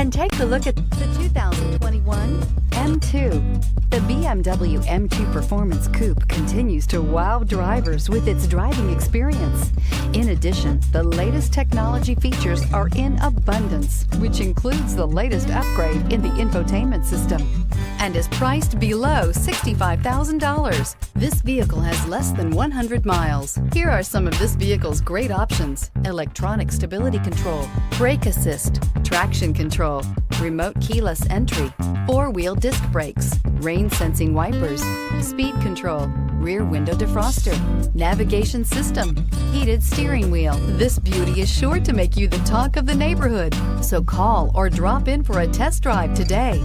and take a look at the 2021 M2. The BMW M2 Performance Coupe continues to wow drivers with its driving experience. In addition, the latest technology features are in abundance, which includes the latest upgrade in the infotainment system and is priced below $65,000. This vehicle has less than 100 miles. Here are some of this vehicle's great options: electronic stability control, brake assist, traction control, remote keyless entry, four-wheel disc brakes, rain sensing wipers, speed control, rear window defroster, navigation system, heated steering wheel. This beauty is sure to make you the talk of the neighborhood. So call or drop in for a test drive today.